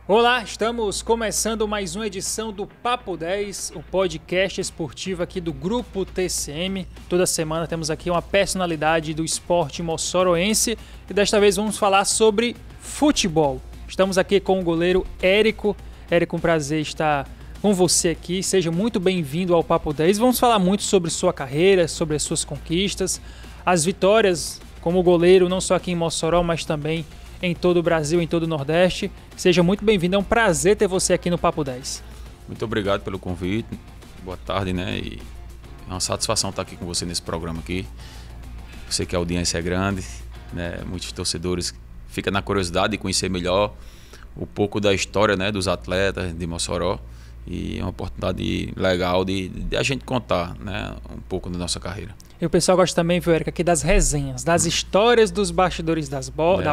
Olá, estamos começando mais uma edição do Papo 10, o podcast esportivo aqui do Grupo TCM. Toda semana temos aqui uma personalidade do esporte moçoroense e desta vez vamos falar sobre futebol. Estamos aqui com o goleiro Érico. Érico, um prazer estar com você aqui. Seja muito bem-vindo ao Papo 10. Vamos falar muito sobre sua carreira, sobre as suas conquistas, as vitórias como goleiro, não só aqui em Mossoró, mas também em todo o Brasil, em todo o Nordeste. Seja muito bem-vindo, é um prazer ter você aqui no Papo 10. Muito obrigado pelo convite, boa tarde, né? E é uma satisfação estar aqui com você nesse programa aqui. Eu sei que a audiência é grande, né? Muitos torcedores ficam na curiosidade de conhecer melhor um pouco da história, né, dos atletas de Mossoró. E é uma oportunidade legal de a gente contar, né, um pouco da nossa carreira. E o pessoal gosta também, viu, Érico, aqui das resenhas, das histórias dos bastidores da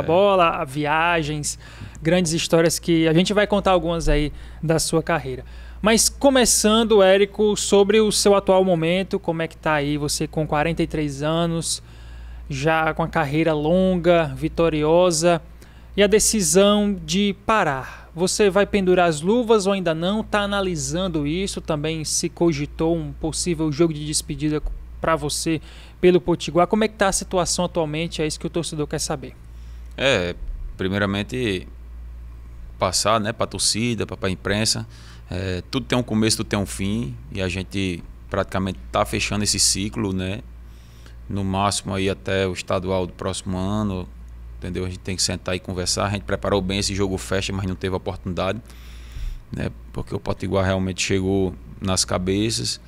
bola, viagens, grandes histórias que a gente vai contar algumas aí da sua carreira. Mas começando, Érico, sobre o seu atual momento, como é que tá aí você com 43 anos, já com a carreira longa, vitoriosa, e a decisão de parar? Você vai pendurar as luvas ou ainda não? Está analisando isso? Também se cogitou um possível jogo de despedida para você pelo Potiguar? Como é que está a situação atualmente? É isso que o torcedor quer saber. Primeiramente, passar, né, para a torcida, para a imprensa. Tudo tem um começo, tudo tem um fim. E a gente praticamente está fechando esse ciclo, né? No máximo aí até o estadual do próximo ano. Entendeu? A gente tem que sentar e conversar. A gente preparou bem esse jogo fecha, mas não teve oportunidade, né? Porque o Potiguar realmente chegou nas cabeças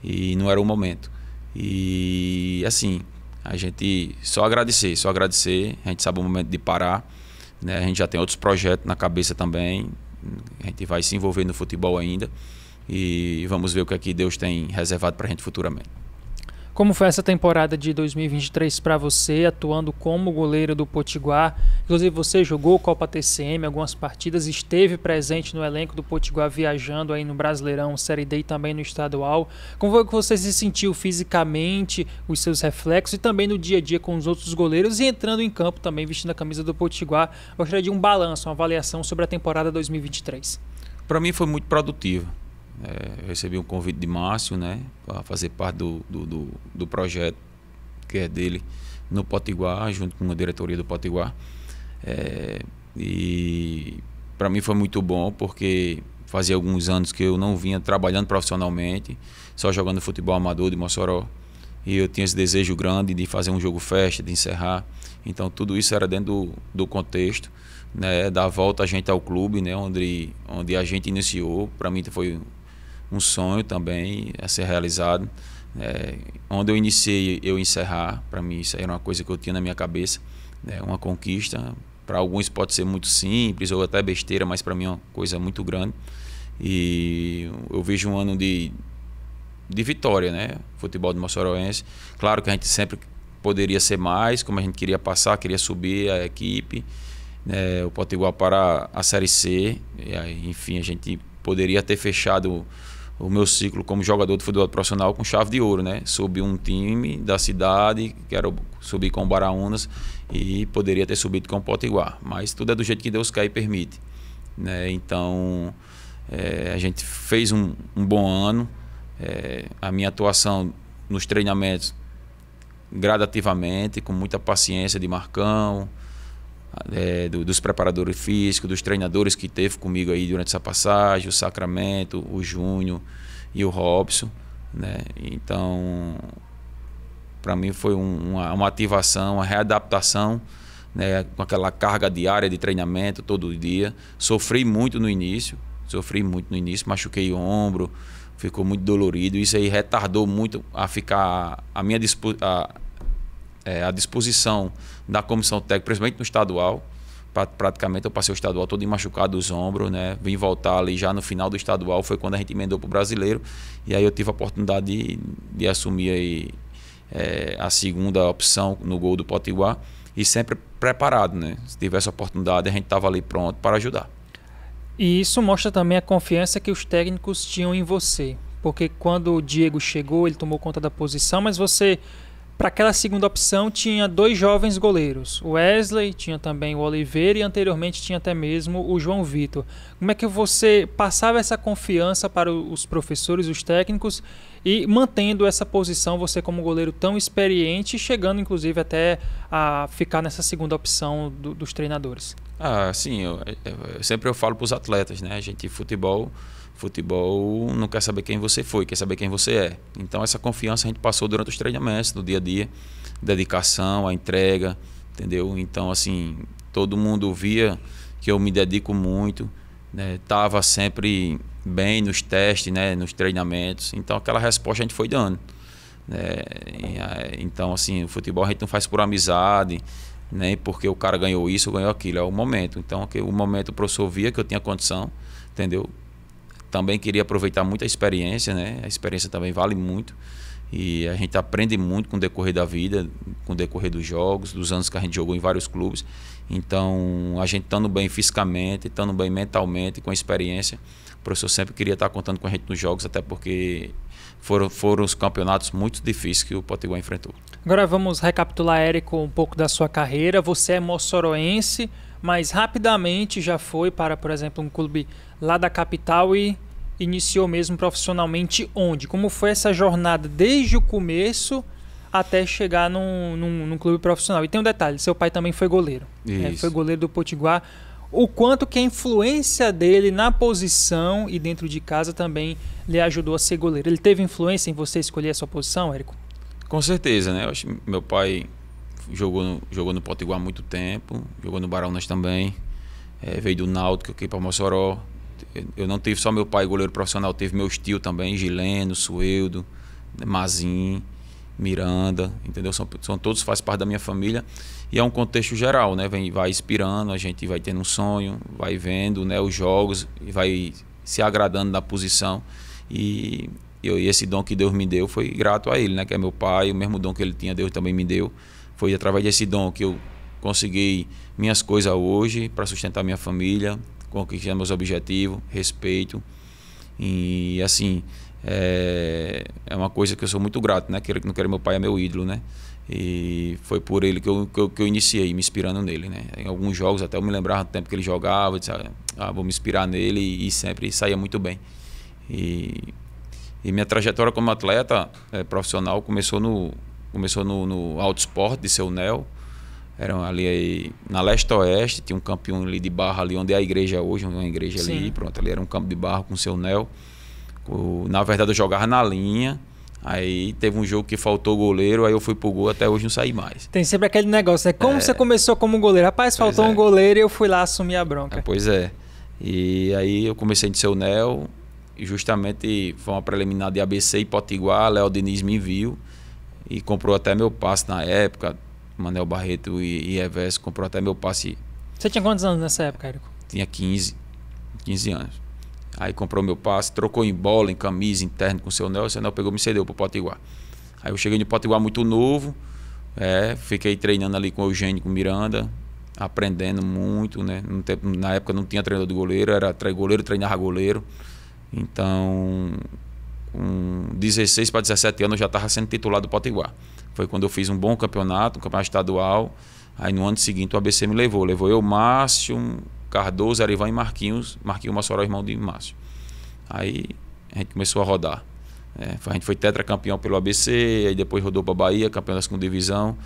e não era o momento. E assim, a gente só agradecer. A gente sabe o momento de parar, né? A gente já tem outros projetos na cabeça também. A gente vai se envolver no futebol ainda e vamos ver o que aqui Deus tem reservado para a gente futuramente. Como foi essa temporada de 2023 para você, atuando como goleiro do Potiguar? Inclusive você jogou Copa TCM, algumas partidas, esteve presente no elenco do Potiguar, viajando aí no Brasileirão, Série D e também no Estadual. Como foi que você se sentiu fisicamente, os seus reflexos e também no dia a dia com os outros goleiros e entrando em campo também vestindo a camisa do Potiguar? Gostaria de um balanço, uma avaliação sobre a temporada 2023. Para mim foi muito produtivo. Eu recebi um convite de Márcio, né, para fazer parte do projeto que é dele no Potiguar, junto com a diretoria do Potiguar. E para mim foi muito bom, porque fazia alguns anos que eu não vinha trabalhando profissionalmente, só jogando futebol amador de Mossoró. E eu tinha esse desejo grande de fazer um jogo festa, de encerrar. Então tudo isso era dentro do contexto, né, da volta a gente ao clube, né, onde a gente iniciou. Para mim foi um sonho também a ser realizado. Onde eu iniciei, eu encerrar. Para mim isso era uma coisa que eu tinha na minha cabeça, né? Uma conquista. Para alguns pode ser muito simples ou até besteira, mas para mim é uma coisa muito grande. E eu vejo um ano de vitória, né? Futebol do Moçoroense. Claro que a gente sempre poderia ser mais, como a gente queria passar, queria subir a equipe, né? O Potiguar para a Série C. E aí, enfim, a gente poderia ter fechado o meu ciclo como jogador de futebol profissional com chave de ouro, né? Subi um time da cidade, quero subir com o Baraunas e poderia ter subido com o Potiguar, mas tudo é do jeito que Deus quer e permite, né? Então a gente fez um bom ano. A minha atuação nos treinamentos gradativamente, com muita paciência de Marcão, dos preparadores físicos, dos treinadores que teve comigo aí durante essa passagem, o Sacramento, o Júnior e o Robson, né? Então, para mim foi uma ativação, uma readaptação, né? Com aquela carga diária de treinamento todo dia. Sofri muito no início, machuquei o ombro, ficou muito dolorido. Isso aí retardou muito a ficar à disposição da comissão técnica, principalmente no estadual. Praticamente eu passei o estadual todo machucado dos ombros, né? Vim voltar ali já no final do estadual, foi quando a gente emendou para o brasileiro, e aí eu tive a oportunidade de assumir aí, a segunda opção no gol do Potiguar, e sempre preparado, né? Se tivesse a oportunidade, a gente estava ali pronto para ajudar. E isso mostra também a confiança que os técnicos tinham em você, porque quando o Diego chegou, ele tomou conta da posição, mas você para aquela segunda opção tinha 2 jovens goleiros, o Wesley, tinha também o Oliveira e anteriormente tinha até mesmo o João Vitor. Como é que você passava essa confiança para os professores, os técnicos, e mantendo essa posição, você como goleiro tão experiente, chegando inclusive até a ficar nessa segunda opção dos treinadores? Sim, sempre eu falo para os atletas, né? A gente, futebol não quer saber quem você foi, quer saber quem você é. Então essa confiança a gente passou durante os treinamentos, no dia a dia, dedicação, a entrega, entendeu? Então assim, todo mundo via que eu me dedico muito, né? Tava sempre bem nos testes, né? Nos treinamentos. Então aquela resposta a gente foi dando, né? Então assim, o futebol a gente não faz por amizade, nem porque o cara ganhou isso ou ganhou aquilo, é o momento. Então o momento o professor via que eu tinha condição, entendeu? Também queria aproveitar muito a experiência, né? A experiência também vale muito e a gente aprende muito com o decorrer da vida, com o decorrer dos jogos, dos anos que a gente jogou em vários clubes. Então, a gente estando bem fisicamente, estando bem mentalmente, com a experiência, o professor sempre queria estar contando com a gente nos jogos, até porque foram os campeonatos muito difíceis que o Potiguar enfrentou. Agora vamos recapitular, Érico, um pouco da sua carreira. Você é moçoroense, mas rapidamente já foi para, por exemplo, um clube lá da capital e iniciou mesmo profissionalmente onde? Como foi essa jornada desde o começo até chegar num clube profissional? E tem um detalhe, seu pai também foi goleiro. Foi goleiro do Potiguar. O quanto que a influência dele na posição e dentro de casa também lhe ajudou a ser goleiro. Ele teve influência em você escolher a sua posição, Érico? Com certeza, né? Eu acho que meu pai jogou no Potiguar há muito tempo, jogou no Baraunas também, veio do Náutico aqui para Mossoró. Eu não tive só meu pai goleiro profissional, teve meus tios também, Gileno, Sueldo, Mazin, Miranda, entendeu? São todos, faz parte da minha família e é um contexto geral, né? Vai inspirando, a gente vai tendo um sonho, vai vendo, né, os jogos e vai se agradando da posição e esse dom que Deus me deu foi grato a ele, né? Que é meu pai, o mesmo dom que ele tinha, Deus também me deu. Foi através desse dom que eu consegui minhas coisas hoje para sustentar minha família, conquistar meus objetivos, respeito. E assim, é uma coisa que eu sou muito grato, né? Não quero, meu pai é meu ídolo, né? E foi por ele que eu iniciei, me inspirando nele, né? Em alguns jogos, até eu me lembrava do tempo que ele jogava, eu disse, vou me inspirar nele e sempre saía muito bem. E minha trajetória como atleta profissional começou no Alto Esporte de Seu Nel. Eram ali na leste-oeste, tinha um campinho ali de barra ali onde é a igreja hoje, uma igreja Sim. ali, pronto, ali era um campo de barra com Seu Nel. Na verdade eu jogava na linha, aí teve um jogo que faltou goleiro, aí eu fui pro gol, até hoje não saí mais. Tem sempre aquele negócio, né? Como você começou como goleiro? Rapaz, faltou um goleiro e eu fui lá assumir a bronca. Pois é. E aí eu comecei de Seu Nel, e justamente foi uma preliminar de ABC e Potiguar, Léo Diniz me viu e comprou até meu passe na época. Manel Barreto e Everson comprou até meu passe. Você tinha quantos anos nessa época, Érico? Tinha 15 anos. Aí comprou meu passe, trocou em bola, em camisa, interno com o seu Nel pegou e me cedeu pro Potiguar. Aí eu cheguei no Potiguar muito novo, fiquei treinando ali com o Eugênio, com o Miranda, aprendendo muito, né? Na época não tinha treinador de goleiro, era goleiro, treinava goleiro. Então, com 16 para 17 anos eu já estava sendo titular do Potiguar. Foi quando eu fiz um bom campeonato, um campeonato estadual. Aí no ano seguinte o ABC me levou. Levou eu, Márcio, Cardoso, Arivan e Marquinhos. Marquinhos Mossoró, irmão de Márcio. Aí a gente começou a rodar. A gente foi tetracampeão pelo ABC, aí depois rodou para Bahia, campeão da segunda divisão.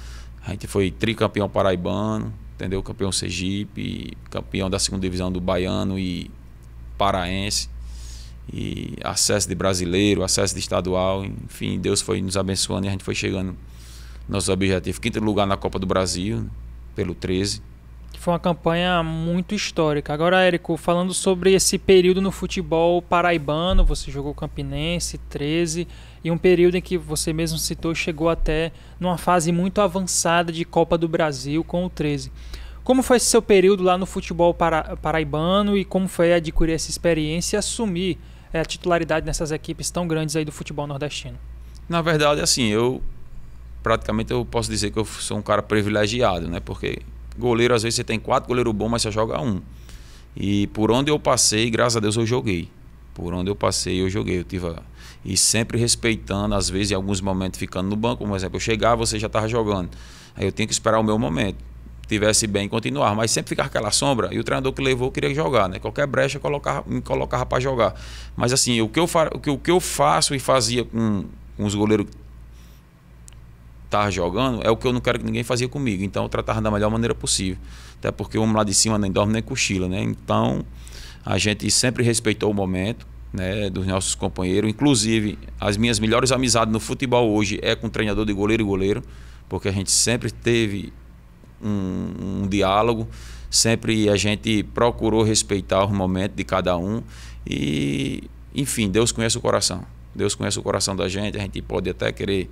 A gente foi tricampeão paraibano, entendeu? Campeão Sergipe, campeão da segunda divisão do Baiano e Paraense. E acesso de brasileiro, acesso de estadual. Enfim, Deus foi nos abençoando e a gente foi chegando nosso objetivo, 5º lugar na Copa do Brasil, pelo 13. Foi uma campanha muito histórica. Agora, Érico, falando sobre esse período no futebol paraibano, você jogou Campinense, 13, e um período em que você mesmo citou, chegou até numa fase muito avançada de Copa do Brasil com o 13. Como foi esse seu período lá no futebol paraibano e como foi adquirir essa experiência e assumir a titularidade nessas equipes tão grandes aí do futebol nordestino? Na verdade, assim, praticamente eu posso dizer que eu sou um cara privilegiado, né? Porque goleiro, às vezes você tem 4 goleiros bons, mas só joga um. E por onde eu passei, graças a Deus eu joguei. Por onde eu passei, eu joguei. E sempre respeitando, às vezes, em alguns momentos, ficando no banco. Por exemplo, eu chegava, você já estava jogando. Aí eu tinha que esperar o meu momento. Tivesse bem, continuar. Mas sempre ficava aquela sombra. E o treinador que levou queria jogar, né? Qualquer brecha me colocava para jogar. Mas assim, o que eu faço e fazia com os goleiros que estavam jogando é o que eu não quero que ninguém fazia comigo. Então eu tratava da melhor maneira possível. Até porque o homem lá de cima nem dorme nem cochila, né? Então a gente sempre respeitou o momento, né, dos nossos companheiros. Inclusive, as minhas melhores amizades no futebol hoje é com treinador de goleiro e goleiro, porque a gente sempre teve um diálogo, sempre a gente procurou respeitar o momento de cada um e, enfim, Deus conhece o coração. Deus conhece o coração da gente. A gente pode até querer,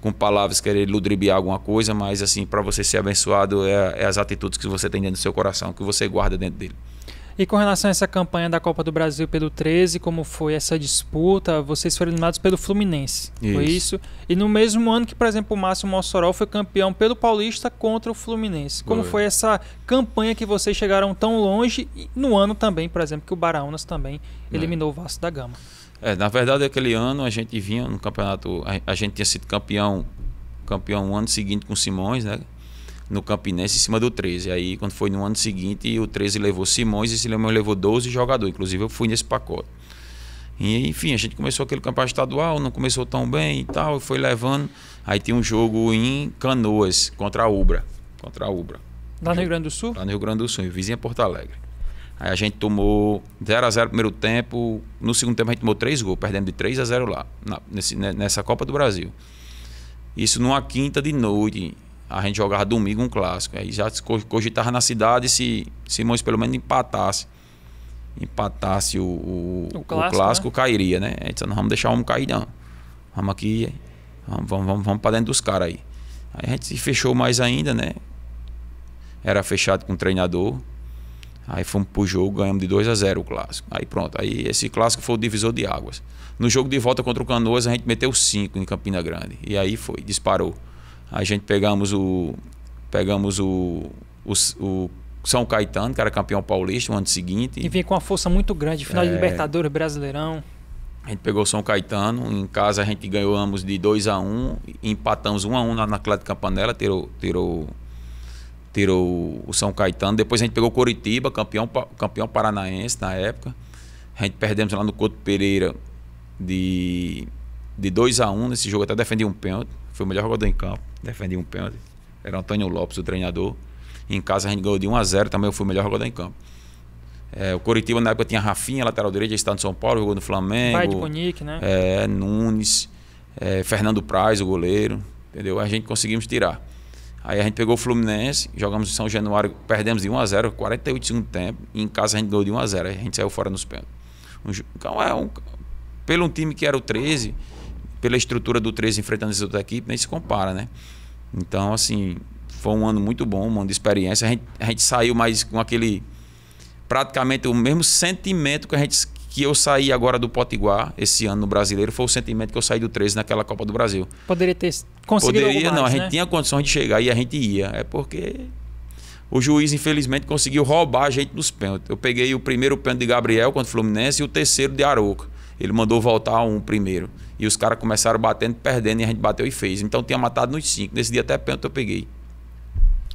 com palavras, querer ludibriar alguma coisa, mas assim, para você ser abençoado é as atitudes que você tem dentro do seu coração, que você guarda dentro dele. E com relação a essa campanha da Copa do Brasil pelo 13, como foi essa disputa? Vocês foram eliminados pelo Fluminense, foi isso? E no mesmo ano que, por exemplo, o Márcio Mossoró foi campeão pelo Paulista contra o Fluminense. Como foi essa campanha que vocês chegaram tão longe? E no ano também, por exemplo, que o Baraunas também eliminou o Vasco da Gama. Na verdade, aquele ano a gente vinha no campeonato, a gente tinha sido campeão no ano seguinte com o Simões, né? No Campinense, em cima do 13. Aí, quando foi no ano seguinte, o 13 levou Simões e Simões levou 12 jogadores. Inclusive, eu fui nesse pacote. E, enfim, a gente começou aquele campeonato estadual, não começou tão bem e tal, foi levando. Aí tinha um jogo em Canoas, contra a Ubra. Lá no Rio Grande do Sul? Lá no Rio Grande do Sul, vizinha Porto Alegre. Aí a gente tomou 0-0 no primeiro tempo. No segundo tempo, a gente tomou 3 gols, perdendo de 3-0 lá, nessa Copa do Brasil. Isso numa quinta de noite. A gente jogava domingo um clássico. Aí já cogitava na cidade se Simões pelo menos empatasse o clássico, né? Cairia, né? A gente disse, não vamos deixar o homem cair, não. Vamos aqui, vamos para dentro dos caras aí. Aí a gente se fechou mais ainda, né? Era fechado com o treinador. Aí fomos pro jogo, ganhamos de 2-0 o clássico. Aí pronto, aí esse clássico foi o divisor de águas. No jogo de volta contra o Canoas, a gente meteu 5 em Campina Grande. E aí foi, disparou. A gente pegamos o São Caetano, que era campeão paulista no ano seguinte. E vinha com uma força muito grande, final de Libertadores, Brasileirão. A gente pegou o São Caetano, em casa a gente ganhamos de 2-1, empatamos 1-1 na Atlético Campanella, tirou o São Caetano. Depois a gente pegou o Coritiba, campeão paranaense na época. A gente perdemos lá no Couto Pereira de 2-1, nesse jogo até defendi um pênalti. Foi o melhor jogador em campo, defendi um pênalti. Era Antônio Lopes, o treinador. Em casa a gente ganhou de 1-0, também eu fui o melhor jogador em campo. O Coritiba na época tinha Rafinha, lateral direito, já está no São Paulo, jogou no Flamengo. Pai de Conic, né? Nunes, Fernando Praz, o goleiro, entendeu? A gente conseguimos tirar. Aí a gente pegou o Fluminense, jogamos em São Januário, perdemos de 1-0, 48 de segundo tempo, e em casa a gente ganhou de 1-0, aí a gente saiu fora nos pênaltis. Então pelo um time que era o 13, pela estrutura do 13 enfrentando essa outra equipe, nem se compara, né? Então, assim, foi um ano muito bom, um ano de experiência. A gente saiu mais com aquele, praticamente o mesmo sentimento que eu saí agora do Potiguar, esse ano no Brasileiro, foi o sentimento que eu saí do 13 naquela Copa do Brasil. Poderia ter conseguido algo mais, não, a gente né? tinha condições de chegar e a gente ia. É porque o juiz, infelizmente, conseguiu roubar a gente nos pênaltis. Eu peguei o primeiro pênalti de Gabriel contra o Fluminense e o terceiro de Arouca. Ele mandou voltar um primeiro. E os caras começaram batendo, perdendo, e a gente bateu e fez. Então tinha matado nos 5. Nesse dia até pênalti eu peguei.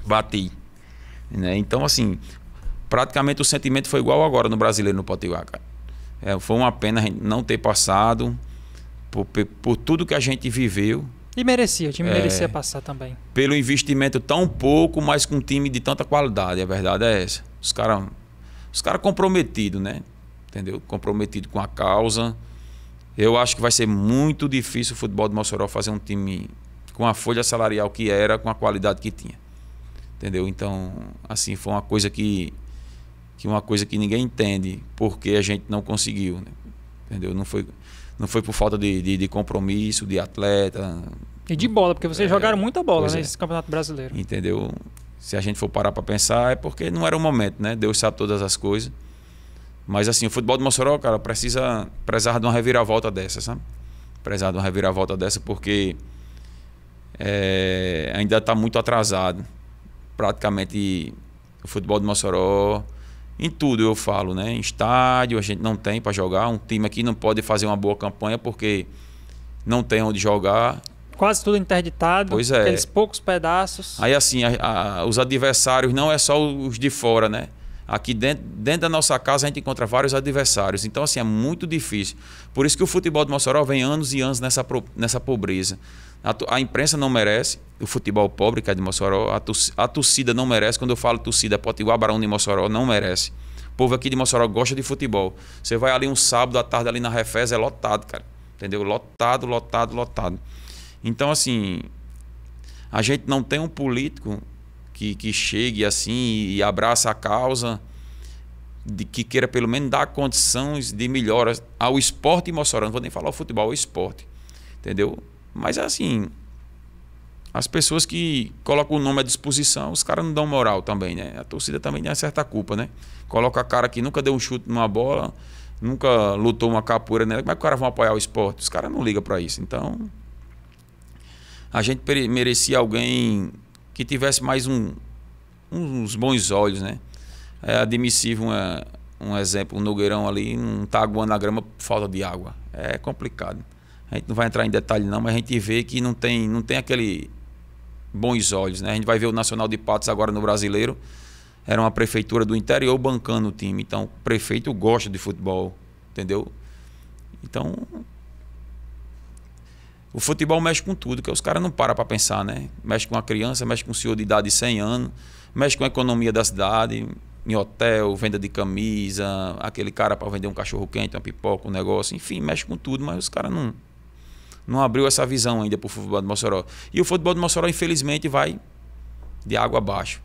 Bati. Né? Então, assim, praticamente o sentimento foi igual agora no Brasileiro, no Potiguar, cara. Foi uma pena a gente não ter passado por tudo que a gente viveu. E merecia, o time merecia passar também. Pelo investimento tão pouco, mas com um time de tanta qualidade. A verdade é essa. Os caras comprometidos, né? Entendeu? Comprometido com a causa. Eu acho que vai ser muito difícil o futebol de Mossoró fazer um time com a folha salarial que era, com a qualidade que tinha. Entendeu? Então, assim, foi uma coisa que ninguém entende porque a gente não conseguiu, né? Entendeu? Não foi por falta de compromisso, de atleta. E de bola, porque vocês jogaram muita bola nesse Campeonato Brasileiro. Entendeu? Se a gente for parar para pensar, é porque não era o momento, né? Deus sabe todas as coisas. Mas assim, o futebol de Mossoró, cara, precisa prezar de uma reviravolta dessa, sabe? Prezar de uma reviravolta dessa porque ainda está muito atrasado. Praticamente o futebol de Mossoró, Em tudo eu falo, né? Em estádio a gente não tem para jogar. Um time aqui não pode fazer uma boa campanha porque não tem onde jogar. Quase tudo interditado, Pois é. aqueles poucos pedaços. Aí assim, os adversários não é só os de fora, né? Aqui dentro da nossa casa a gente encontra vários adversários. Então assim, é muito difícil. Por isso que o futebol de Mossoró vem anos e anos nessa pobreza. A imprensa não merece o futebol pobre que é de Mossoró. A torcida não merece. Quando eu falo torcida, Potiguar, Barão de Mossoró, não merece. O povo aqui de Mossoró gosta de futebol. Você vai ali um sábado à tarde ali na Refés, é lotado, cara. Entendeu? Lotado, lotado, lotado. Então, assim, a gente não tem um político que chegue assim e abraça a causa, de que queira pelo menos dar condições de melhoras ao esporte em Mossoró. Não vou nem falar o futebol, ao esporte. Entendeu? Mas assim, as pessoas que colocam o nome à disposição, os caras não dão moral também, né? A torcida também tem certa culpa, né? Coloca a cara que nunca deu um chute numa bola, nunca lutou uma capoeira nela. Como é que os caras vão apoiar o esporte? Os caras não ligam para isso. Então, a gente merecia alguém que tivesse mais uns bons olhos, né? É admissível um exemplo, um Nogueirão ali não está aguando a grama por falta de água. É complicado. A gente não vai entrar em detalhe não, mas a gente vê que não tem aquele bons olhos, né? A gente vai ver o Nacional de Patos agora no Brasileiro. Era uma prefeitura do interior bancando o time. Então, o prefeito gosta de futebol, entendeu? Então, o futebol mexe com tudo, que os caras não param para pensar, né? Mexe com a criança, mexe com o senhor de idade de 100 anos, mexe com a economia da cidade, em hotel, venda de camisa, aquele cara para vender um cachorro quente, uma pipoca, um negócio, enfim, mexe com tudo, mas os caras não abriu essa visão ainda para o futebol de Mossoró. E o futebol de Mossoró, infelizmente, vai de água abaixo,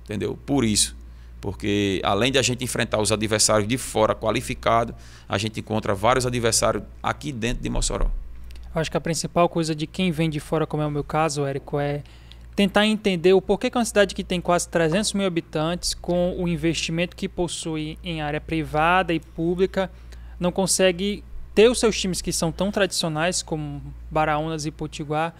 entendeu? Por isso. Porque além de a gente enfrentar os adversários de fora qualificados, a gente encontra vários adversários aqui dentro de Mossoró. Eu acho que a principal coisa de quem vem de fora, como é o meu caso, Érico, é tentar entender o porquê que uma cidade que tem quase 300 mil habitantes, com o investimento que possui em área privada e pública, não consegue ter os seus times que são tão tradicionais como Baraunas e Potiguar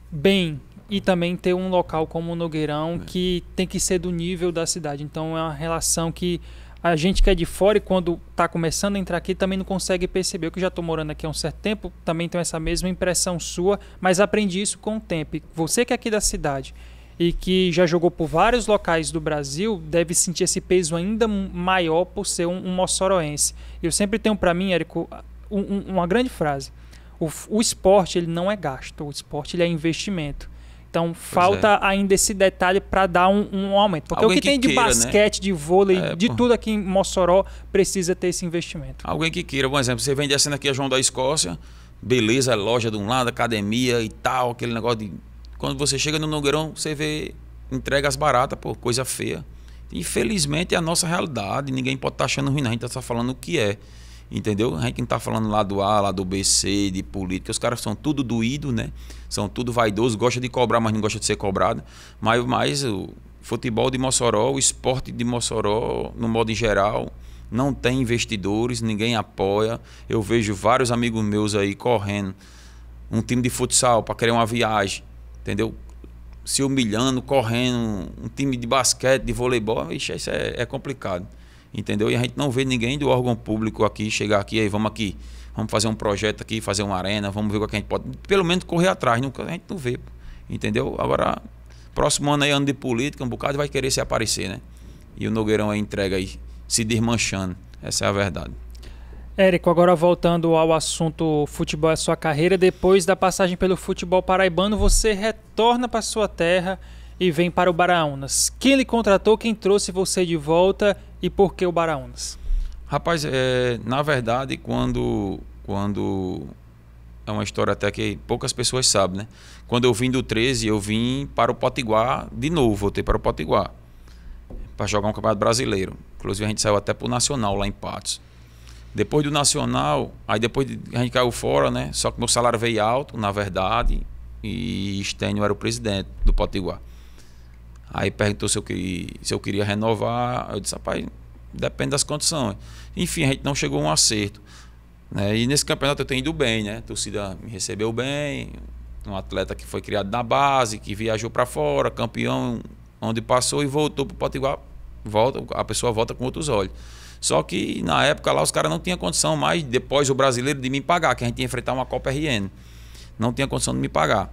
bem, e também ter um local como o Nogueirão que tem que ser do nível da cidade. Então é uma relação que a gente que é de fora e quando está começando a entrar aqui também não consegue perceber. Eu que já estou morando aqui há um certo tempo, também tenho essa mesma impressão sua, mas aprendi isso com o tempo. E você que é aqui da cidade e que já jogou por vários locais do Brasil, deve sentir esse peso ainda maior por ser um moçoroense. Eu sempre tenho para mim, Érico, uma grande frase. O esporte ele não é gasto, o esporte ele é investimento. Então falta ainda esse detalhe para dar um aumento. Porque alguém o que tem de queira, basquete, né? De vôlei, de tudo aqui em Mossoró precisa ter esse investimento. Alguém que queira, por exemplo, você vem descendo aqui a João da Escócia, beleza, loja de um lado, academia e tal, aquele negócio de... Quando você chega no Nogueirão, você vê entregas baratas, pô, coisa feia. Infelizmente é a nossa realidade, ninguém pode estar achando ruim, não. A gente está falando o que é. Entendeu? A gente não está falando lá do A, lá do B, C, de política. Os caras são tudo doído, né? São tudo vaidoso, gosta de cobrar, mas não gosta de ser cobrado. Mas o futebol de Mossoró, o esporte de Mossoró, no modo em geral, não tem investidores, ninguém apoia. Eu vejo vários amigos meus aí correndo um time de futsal para querer uma viagem, entendeu? Se humilhando, correndo, um time de basquete, de voleibol, isso é complicado. Entendeu? E a gente não vê ninguém do órgão público aqui chegar aqui, vamos fazer um projeto aqui, fazer uma arena, vamos ver o que a gente pode, pelo menos correr atrás, a gente não vê, entendeu? Agora, próximo ano aí, ano de política, um bocado vai querer se aparecer, né? E o Nogueirão aí entrega aí, se desmanchando, essa é a verdade. Érico, agora voltando ao assunto futebol, a sua carreira, depois da passagem pelo futebol paraibano, você retorna para sua terra e vem para o Baraunas. Quem lhe contratou, quem trouxe você de volta e por que o Baraunas? Rapaz, na verdade, quando é uma história até que poucas pessoas sabem, né? Quando eu vim do 13, eu vim para o Potiguar de novo, voltei para o Potiguar para jogar um campeonato brasileiro. Inclusive a gente saiu até para o Nacional lá em Patos. Depois do Nacional, aí depois a gente caiu fora, né? Só que meu salário veio alto, na verdade, e Estênio era o presidente do Potiguar. Aí perguntou se eu queria renovar. Eu disse, rapaz, depende das condições. Enfim, a gente não chegou a um acerto, né? E nesse campeonato eu tenho ido bem, né? A torcida me recebeu bem. Um atleta que foi criado na base, que viajou para fora, campeão, onde passou e voltou para o Potiguar a pessoa volta com outros olhos. Só que na época lá os caras não tinham condição mais, depois o brasileiro, de me pagar, que a gente ia enfrentar uma Copa RN. Não tinha condição de me pagar.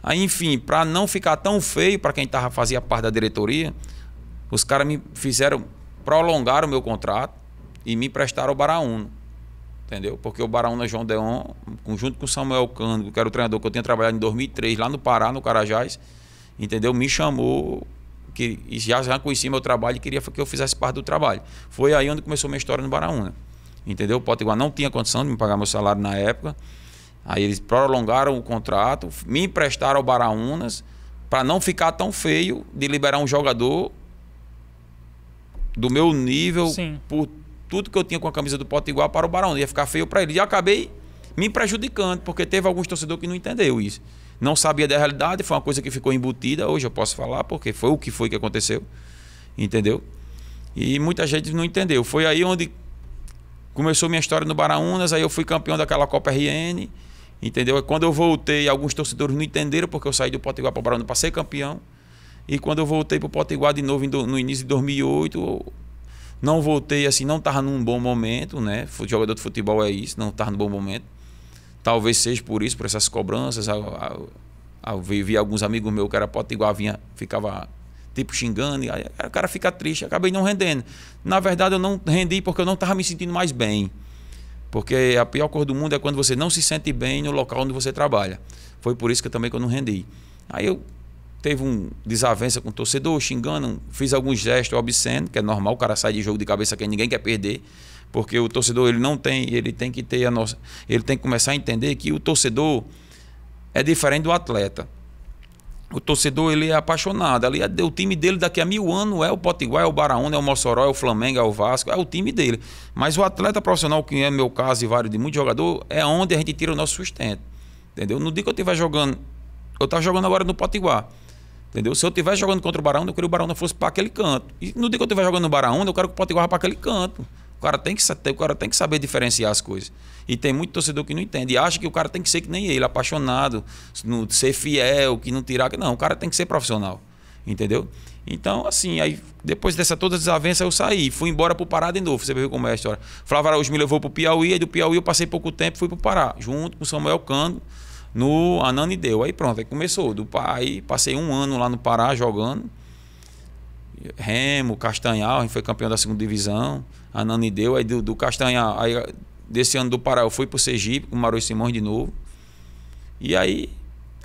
Aí, enfim, para não ficar tão feio para quem fazia parte da diretoria, os caras me prolongaram o meu contrato e me emprestaram o Baraúna. Entendeu? Porque o Baraúna João Deon, junto com o Samuel Cândido, que era o treinador que eu tinha trabalhado em 2003 lá no Pará, no Carajás, entendeu? Me chamou, e já conhecia meu trabalho e queria que eu fizesse parte do trabalho. Foi aí onde começou minha história no Baraúna. Entendeu? O Potiguar não tinha condição de me pagar meu salário na época. Aí eles prolongaram o contrato, me emprestaram ao Baraunas para não ficar tão feio de liberar um jogador do meu nível. Sim. Por tudo que eu tinha com a camisa do Potiguar para o Baraunas. Ia ficar feio para ele. E acabei me prejudicando, porque teve alguns torcedores que não entendeu isso. Não sabia da realidade, foi uma coisa que ficou embutida. Hoje eu posso falar, porque foi o que aconteceu. Entendeu? E muita gente não entendeu. Foi aí onde começou minha história no Baraunas. Aí eu fui campeão daquela Copa RN. Entendeu? Quando eu voltei, alguns torcedores não entenderam, porque eu saí do Potiguar para o Baraunas para ser campeão. E quando eu voltei para o Potiguar de novo no início de 2008, não voltei assim, não estava num bom momento, né? Jogador de futebol é isso, não estava num bom momento. Talvez seja por isso, por essas cobranças. Eu vi alguns amigos meus que era Potiguar, ficava tipo xingando, e aí o cara fica triste, acabei não rendendo. Na verdade, eu não rendi porque eu não estava me sentindo mais bem. Porque a pior coisa do mundo é quando você não se sente bem no local onde você trabalha. Foi por isso que eu não rendi. Aí eu teve uma desavença com o torcedor, xingando, fiz alguns gestos obscenos, que é normal, o cara sai de jogo de cabeça que ninguém quer perder, porque o torcedor ele tem que ter ele tem que começar a entender que o torcedor é diferente do atleta. O torcedor, ele é apaixonado. Ali o time dele daqui a 1000 anos é o Potiguar, é o Baraúna, é o Mossoró, é o Flamengo, é o Vasco, é o time dele. Mas o atleta profissional, que é meu caso e vários de muitos jogadores, é onde a gente tira o nosso sustento. Entendeu? No dia que eu estiver jogando, eu estava jogando agora no Potiguar. Entendeu? Se eu estiver jogando contra o Baraúna, eu queria que o Baraúna fosse para aquele canto. E no dia que eu estiver jogando no Baraúna, eu quero que o Potiguar vá para aquele canto. O cara tem que saber diferenciar as coisas. E tem muito torcedor que não entende. E acha que o cara tem que ser que nem ele, apaixonado, ser fiel, que não tirar. Não, o cara tem que ser profissional. Entendeu? Então, assim, aí depois dessa toda desavença eu saí. Fui embora pro Pará de novo. Você viu como é a história. Flávio Araújo me levou pro Piauí. Aí do Piauí eu passei pouco tempo e fui pro Pará. Junto com o Samuel Cândido no Ananideu. Aí pronto, aí começou. Aí passei 1 ano lá no Pará jogando. Remo, Castanhal, a gente foi campeão da 2ª divisão. Ananideu, aí do Castanhal, aí desse ano do Pará eu fui pro Sergipe com o Mauro Simões de novo. E aí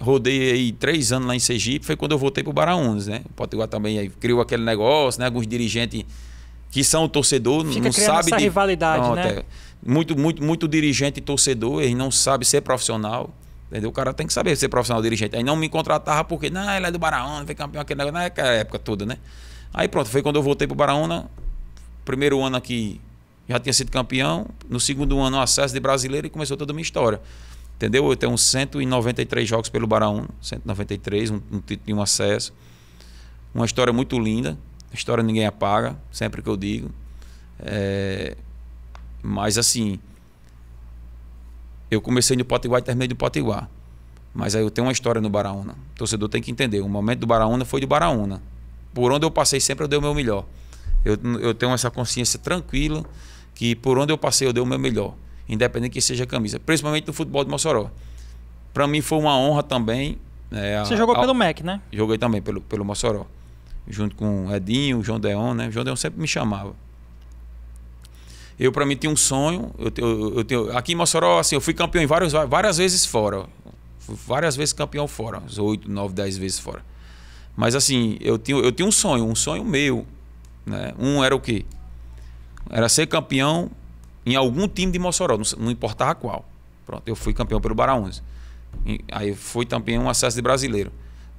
rodei aí 3 anos lá em Sergipe, foi quando eu voltei pro Baraunas, né? O Potiguar também aí criou aquele negócio, né? Alguns dirigentes que são torcedor, não sabe essa rivalidade, não, né? Muito dirigente e torcedor, ele não sabe ser profissional. Entendeu? O cara tem que saber ser profissional dirigente. Aí não me contratava porque, não, ele é do Baraúna, foi campeão aquele negócio, naquela época toda, né? Aí pronto, foi quando eu voltei pro Baraúna. Primeiro ano aqui já tinha sido campeão. No 2º ano, acesso de brasileiro, e começou toda a minha história. Entendeu? Eu tenho uns 193 jogos pelo Baraúna, 193, um título e um acesso. Uma história muito linda. A história ninguém apaga, sempre que eu digo. Mas assim, eu comecei no Potiguar e terminei no Potiguar. Mas aí eu tenho uma história no Baraúna. O torcedor tem que entender. O momento do Baraúna foi do Baraúna. Por onde eu passei sempre eu dei o meu melhor. Eu tenho essa consciência tranquila que por onde eu passei eu dei o meu melhor. Independente que seja camisa. Principalmente no futebol de Mossoró. Para mim foi uma honra também. Você jogou pelo MEC, né? Joguei também pelo Mossoró. Junto com o Edinho, o João Deon, né? O João Deon sempre me chamava. Eu, para mim, tinha um sonho. Aqui em Mossoró, assim, eu fui campeão em várias vezes fora. Fui várias vezes campeão fora. 8, 9, 10 vezes fora. Mas assim, eu tinha um sonho meu. Né? Era o quê? Era ser campeão em algum time de Mossoró, não importava qual. Pronto, eu fui campeão pelo Baraúnas. Aí fui campeão um acesso de brasileiro.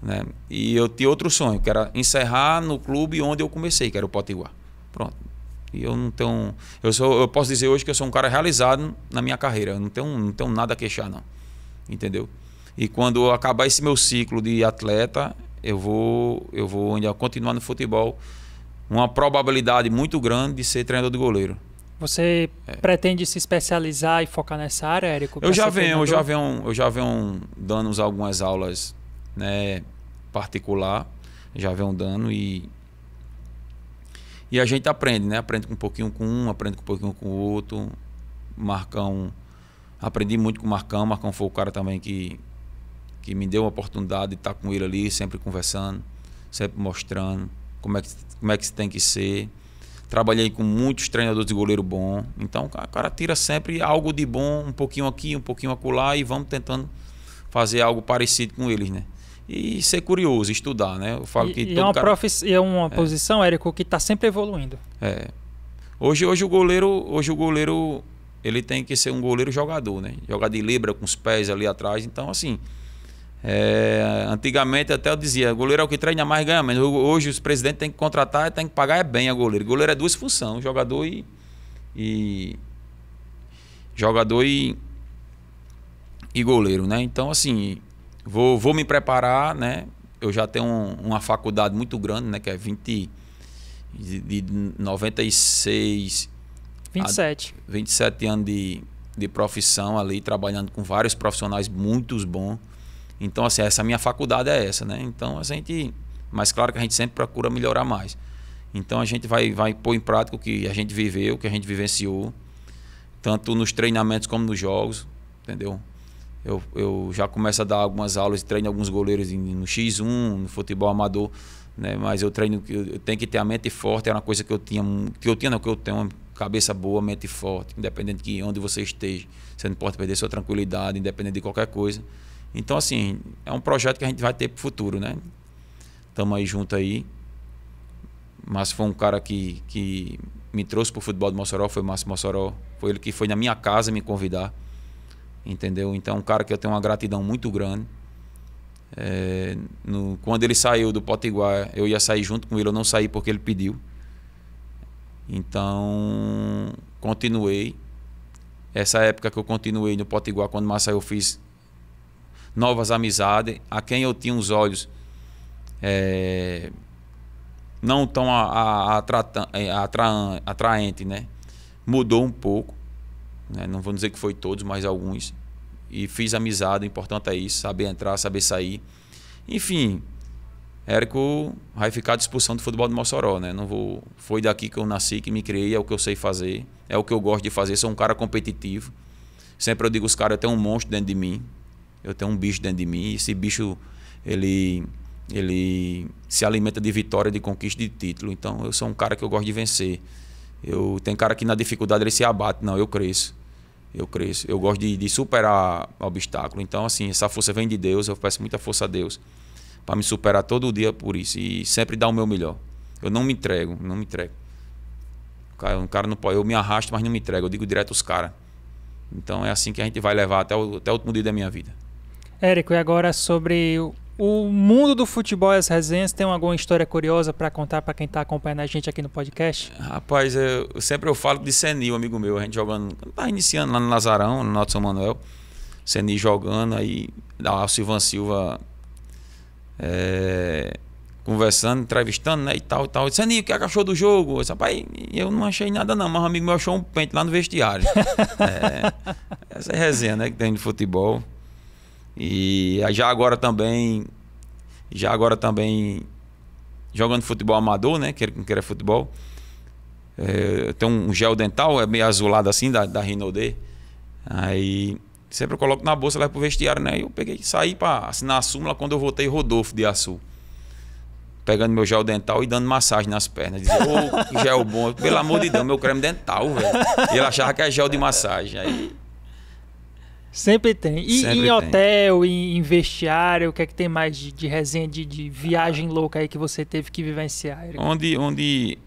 Né? E eu tinha outro sonho, que era encerrar no clube onde eu comecei, que era o Potiguar. Pronto. E eu não tenho. Eu posso dizer hoje que eu sou um cara realizado na minha carreira. Eu não tenho nada a queixar, não. Entendeu? E quando acabar esse meu ciclo de atleta, eu vou ainda continuar no futebol. Uma probabilidade muito grande de ser treinador de goleiro. Você pretende se especializar e focar nessa área, Érico? Eu já venho dando algumas aulas, né, particular, já venho dando e E a gente aprende, né? Aprende um pouquinho com um, aprende um pouquinho com o outro. Marcão, aprendi muito com o Marcão. Marcão foi o cara também que me deu a oportunidade de estar com ele ali, sempre conversando, sempre mostrando como é que tem que ser. Trabalhei com muitos treinadores de goleiro bom. Então o cara tira sempre algo de bom, um pouquinho aqui, um pouquinho acolá, e vamos tentando fazer algo parecido com eles, né? E ser curioso, estudar, né? Eu falo que todo cara... é uma posição, Érico, que está sempre evoluindo. Hoje o goleiro ele tem que ser um goleiro jogador, né? Jogar de libra com os pés ali atrás. Então, assim, antigamente até eu dizia, goleiro é o que treina mais, ganha menos. Hoje os presidentes têm que contratar, têm que pagar bem a goleiro. Goleiro é duas funções, jogador e goleiro, né? Então, assim, vou me preparar, né? Eu já tenho uma faculdade muito grande, né? Que é de 96... 27 anos de profissão ali, trabalhando com vários profissionais muito bons. Então, assim, essa minha faculdade é essa, né? Então, mas claro que a gente sempre procura melhorar mais. Então, a gente vai pôr em prática o que a gente viveu, o que a gente vivenciou, tanto nos treinamentos como nos jogos, entendeu? Eu já começo a dar algumas aulas, treino alguns goleiros no X1, no futebol amador, né? Mas eu tenho que ter a mente forte, era uma coisa que eu tenho uma cabeça boa, mente forte, independente de onde você esteja. Você não pode perder sua tranquilidade, independente de qualquer coisa. Então, assim, é um projeto que a gente vai ter para o futuro, né? Estamos aí junto aí. Mas foi um cara que me trouxe para o futebol de Mossoró, foi o Márcio Mossoró. Foi ele que foi na minha casa me convidar. Entendeu? Então, um cara que eu tenho uma gratidão muito grande. Quando ele saiu do Potiguar, eu ia sair junto com ele, eu não saí porque ele pediu. Então, continuei. Essa época que eu continuei no Potiguar, quando o Márcio saiu, eu fiz novas amizades, a quem eu tinha os olhos não tão atraente, né? Mudou um pouco, né? Não vou dizer que foi todos, mas alguns. E fiz amizade, o importante é isso, saber entrar, saber sair. Enfim, Érico vai ficar à disposição do futebol de Mossoró, né? Foi daqui que eu nasci, que me criei, é o que eu sei fazer, é o que eu gosto de fazer, sou um cara competitivo. Sempre eu digo os caras, eu tenho um monstro dentro de mim, eu tenho um bicho dentro de mim, e esse bicho, ele se alimenta de vitória, de conquista de título. Então eu sou um cara que eu gosto de vencer. Tem cara que na dificuldade ele se abate, não, eu cresço. Eu gosto de superar obstáculo. Então, assim, essa força vem de Deus, eu peço muita força a Deus para me superar todo dia por isso e sempre dar o meu melhor. Eu não me entrego. Um cara não pode, eu me arrasto, mas não me entrego, eu digo direto aos caras. Então é assim que a gente vai levar até o último dia da minha vida. Érico, e agora sobre o mundo do futebol e as resenhas, tem alguma história curiosa para contar para quem está acompanhando a gente aqui no podcast? Rapaz, eu falo de Senil, amigo meu, a gente jogando, tá iniciando lá no Lazarão, no Norte São Manuel, Senil jogando, aí o Silvan Silva conversando, entrevistando, né, e tal. Senil, o que achou do jogo? Eu disse, rapaz, eu não achei nada não, mas um amigo meu achou um pente lá no vestiário. Essa é a resenha, né, que tem de futebol. E já agora também jogando futebol amador, né? Que era futebol. Tem um gel dental, é meio azulado assim, da Rinodê. Aí sempre eu coloco na bolsa, levo pro vestiário, né? Eu saí para assinar a súmula quando eu voltei Rodolfo de Açu. Pegando meu gel dental e dando massagem nas pernas. Dizia, que gel bom. Pelo amor de Deus, meu creme dental, velho. E ele achava que é gel de massagem. Aí... Sempre tem. E em hotel, em vestiário, o que é que tem mais de resenha, de viagem louca aí que você teve que vivenciar? Onde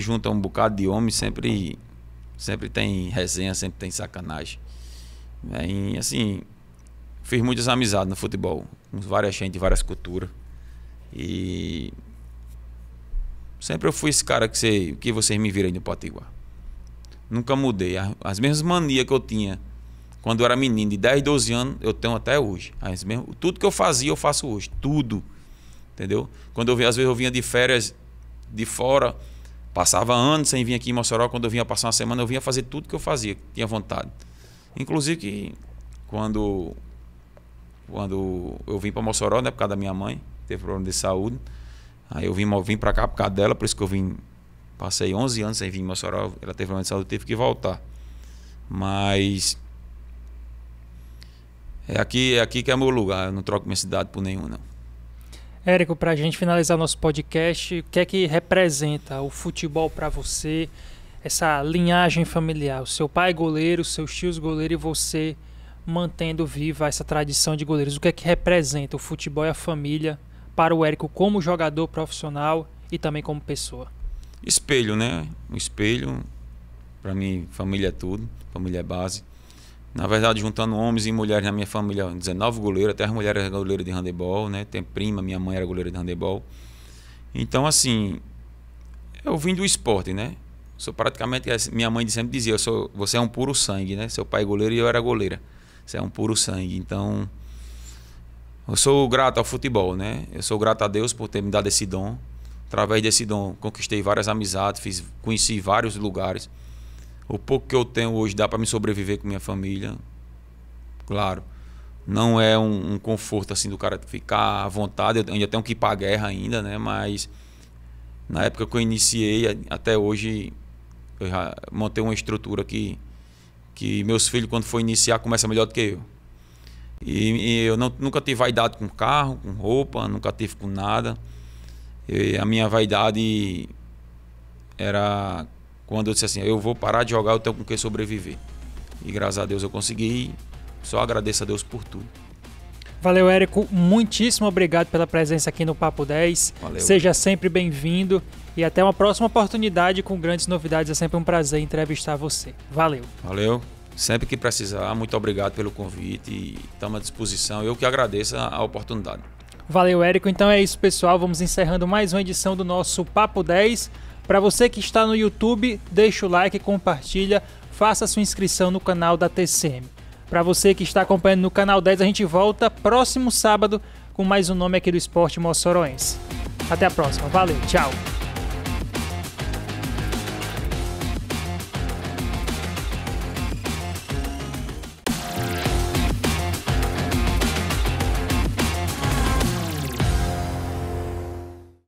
junta um bocado de homem, sempre tem resenha, sempre tem sacanagem. Assim, fiz muitas amizades no futebol, com várias gente, várias culturas. E sempre eu fui esse cara que vocês me viram aí no Potiguar. Nunca mudei. As mesmas manias que eu tinha quando eu era menino, de 10, 12 anos, eu tenho até hoje. Tudo que eu fazia, eu faço hoje. Tudo. Entendeu? Quando às vezes eu vinha de férias de fora, passava anos sem vir aqui em Mossoró. Quando eu vinha passar uma semana, eu vinha fazer tudo que eu fazia, que tinha vontade. Inclusive que quando eu vim para Mossoró, né, por causa da minha mãe, teve problema de saúde. Aí eu vim para cá por causa dela, por isso que eu vim Passei 11 anos sem vir em Mossoró, ela teve uma de saúde, teve que voltar. Mas é aqui que é meu lugar, eu não troco minha cidade por nenhum, não. Érico, para a gente finalizar nosso podcast, o que é que representa o futebol para você, essa linhagem familiar? O seu pai goleiro, seus tios goleiro e você mantendo viva essa tradição de goleiros. O que é que representa o futebol e a família para o Érico como jogador profissional e também como pessoa? Espelho, né? Um espelho, para mim, família é tudo, família é base. Na verdade, juntando homens e mulheres na minha família, 19 goleiros, até as mulheres eram goleiras de handebol, né? Tem prima, minha mãe era goleira de handebol. Então, assim, eu vim do esporte, né? Sou praticamente, minha mãe sempre dizia, você é um puro sangue, né? Seu pai é goleiro e eu era goleira. Você é um puro sangue. Então, eu sou grato ao futebol, né? Eu sou grato a Deus por ter me dado esse dom. Através desse dom, conquistei várias amizades, conheci vários lugares. O pouco que eu tenho hoje dá para me sobreviver com minha família. Claro, não é um conforto assim do cara ficar à vontade. Eu ainda tenho que ir para a guerra ainda, né? Mas na época que eu iniciei, até hoje, eu já montei uma estrutura que meus filhos, quando for iniciar, começam melhor do que eu. E eu nunca tive vaidade com carro, com roupa, nunca tive com nada. A minha vaidade era quando eu disse assim, eu vou parar de jogar, eu tenho com que sobreviver. E graças a Deus eu consegui. Só agradeço a Deus por tudo. Valeu, Érico. Muitíssimo obrigado pela presença aqui no Papo 10. Valeu. Seja sempre bem-vindo e até uma próxima oportunidade com grandes novidades. É sempre um prazer entrevistar você. Valeu. Valeu. Sempre que precisar, muito obrigado pelo convite e estamos à disposição. Eu que agradeço a oportunidade. Valeu, Érico. Então é isso, pessoal. Vamos encerrando mais uma edição do nosso Papo 10. Para você que está no YouTube, deixa o like, compartilha, faça sua inscrição no canal da TCM. Para você que está acompanhando no canal 10, a gente volta próximo sábado com mais um nome aqui do esporte moçoroense. Até a próxima. Valeu, tchau.